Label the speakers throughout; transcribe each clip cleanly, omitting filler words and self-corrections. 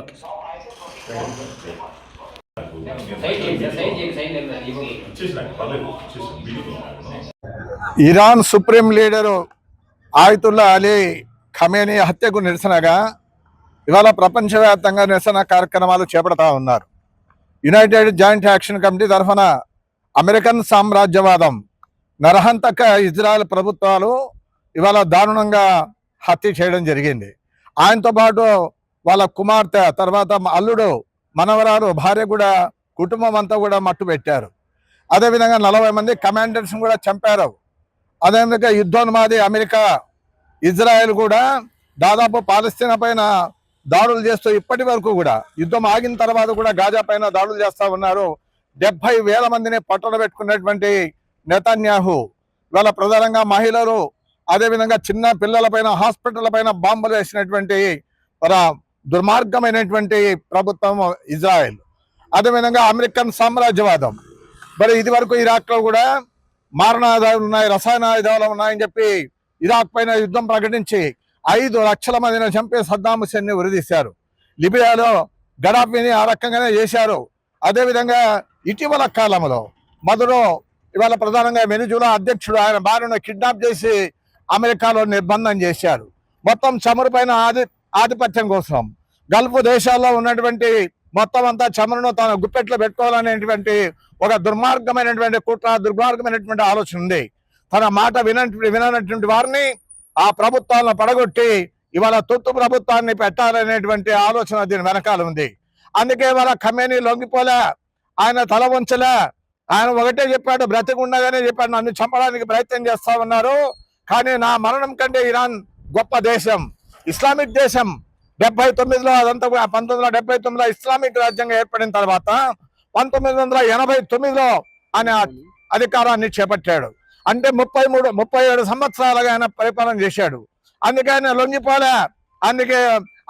Speaker 1: Okay.
Speaker 2: Iran supreme leader ఆయతుల్లా Ali Khamenei హత్యకు నిరసనగా ఇవాళ ప్రపంచవ్యాప్తంగా నిరసన కార్యక్రమాలు చేపడతా ఉన్నారు. యునైటెడ్ జాయింట్ యాక్షన్ కమిటీ తరఫున అమెరికన్ సామ్రాజ్యవాదం, నరహంతక ఇజ్రాయెల్ ప్రభుత్వాలు ఇవాళ దారుణంగా హత్య చేయడం జరిగింది. ఆయనతో పాటు వాళ్ళ కుమార్తె, తర్వాత అల్లుడు, మనవరాలు, భార్య కూడా, కుటుంబం అంతా కూడా మట్టు పెట్టారు. అదేవిధంగా 40 మంది కమాండర్స్ కూడా చంపారు. అదేవిధంగా యుద్ధోన్మాది అమెరికా, ఇజ్రాయెల్ కూడా దాదాపు పాలస్తీనా పైన దాడులు చేస్తూ ఇప్పటి వరకు కూడా యుద్ధం ఆగిన తర్వాత కూడా గాజా పైన దాడులు చేస్తూ ఉన్నారు. 70,000 మందిని పట్టున పెట్టుకున్నటువంటి నెతన్యాహు ఇవాళ ప్రధానంగా మహిళలు, అదేవిధంగా చిన్న పిల్లల పైన, హాస్పిటల్ పైన బాంబులు వేసినటువంటి దుర్మార్గమైనటువంటి ప్రభుత్వం ఇజ్రాయెల్. అదేవిధంగా అమెరికన్ సామ్రాజ్యవాదం. మరి ఇది వరకు ఇరాక్లో కూడా మారణాయుధాలు ఉన్నాయి, రసాయన ఆయుధాలు ఉన్నాయని చెప్పి ఇరాక్ పైన యుద్ధం ప్రకటించి 5 లక్షల మందిని చంపి సద్దాం హుస్సేన్ని ఉరిదీశారు. లిబియాలో గడాఫీని ఆ రకంగానే చేశారు. అదేవిధంగా ఇటీవల కాలంలో మధురో ఇవాళ ప్రధానంగా వెనిజులా అధ్యక్షుడు ఆయన భార్యను కిడ్నాప్ చేసి అమెరికాలో నిర్బంధం చేశారు. మొత్తం చమురు పైన ఆధిపత్యం కోసం గల్ఫ్ దేశాల్లో ఉన్నటువంటి మొత్తం అంతా చమురును తన గుప్పెట్లో పెట్టుకోవాలనేటువంటి ఒక దుర్మార్గమైనటువంటి కుట్ర, దుర్మార్గమైనటువంటి ఆలోచన ఉంది. తన మాట విననటువంటి వారిని, ఆ ప్రభుత్వాలను పడగొట్టి ఇవాళ తొత్తు ప్రభుత్వాన్ని పెట్టాలనేటువంటి ఆలోచన దీని వెనకాల ఉంది. అందుకే ఇవాళ ఖమేనీ లొంగిపోలే, ఆయన తల వంచలే. ఆయన ఒకటే చెప్పాడు, బ్రతికుండగానే చెప్పాడు, నన్ను చంపడానికి ప్రయత్నం చేస్తా ఉన్నారు, కానీ నా మరణం కంటే ఇరాన్ గొప్ప దేశం, ఇస్లామిక్ దేశం. 79లో అదంతా 1979లో ఇస్లామిక్ రాజ్యంగా ఏర్పడిన తర్వాత 1989లో ఆయన అధికారాన్ని చేపట్టాడు. అంటే 37 సంవత్సరాలుగా ఆయన పరిపాలన చేశాడు. అందుకే ఆయన లొంగిపోలే. అందుకే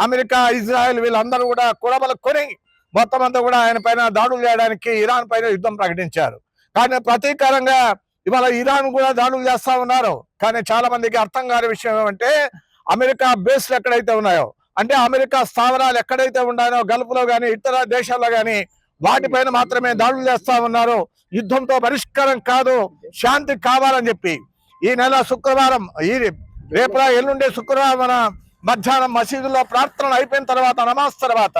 Speaker 2: అమెరికా, ఇజ్రాయెల్ వీళ్ళందరూ కూడా కూడబలుకొని మొత్తం అంతా కూడా ఆయన పైన దాడులు చేయడానికి ఇరాన్ పైన యుద్ధం ప్రకటించారు. కానీ ప్రతీకారంగా ఇవాళ ఇరాన్ కూడా దాడులు చేస్తా ఉన్నారు. కానీ చాలా మందికి అర్థం కాని విషయం ఏమంటే, అమెరికా బేస్లు ఎక్కడైతే ఉన్నాయో, అంటే అమెరికా స్థావరాలు ఎక్కడైతే ఉన్నాయో గల్ఫ్లో కానీ ఇతర దేశాల్లో కానీ వాటిపైన మాత్రమే దాడులు చేస్తా ఉన్నారు. యుద్ధంతో పరిష్కారం కాదు, శాంతి కావాలని చెప్పి ఈ నెల శుక్రవారం, రేపు ఎల్లుండే శుక్రవారం మన మధ్యాహ్నం మసీదులో ప్రార్థనలు అయిపోయిన తర్వాత, నమాజ్ తర్వాత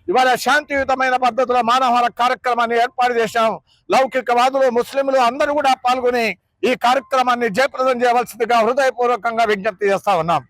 Speaker 2: ఇవాళ శాంతియుతమైన పద్ధతిలో మానవహార కార్యక్రమాన్ని ఏర్పాటు చేశాం. లౌకికవాదులు, ముస్లింలు అందరూ కూడా పాల్గొని ఈ కార్యక్రమాన్ని జయప్రదం చేయవలసిందిగా హృదయపూర్వకంగా విజ్ఞప్తి చేస్తా ఉన్నాం.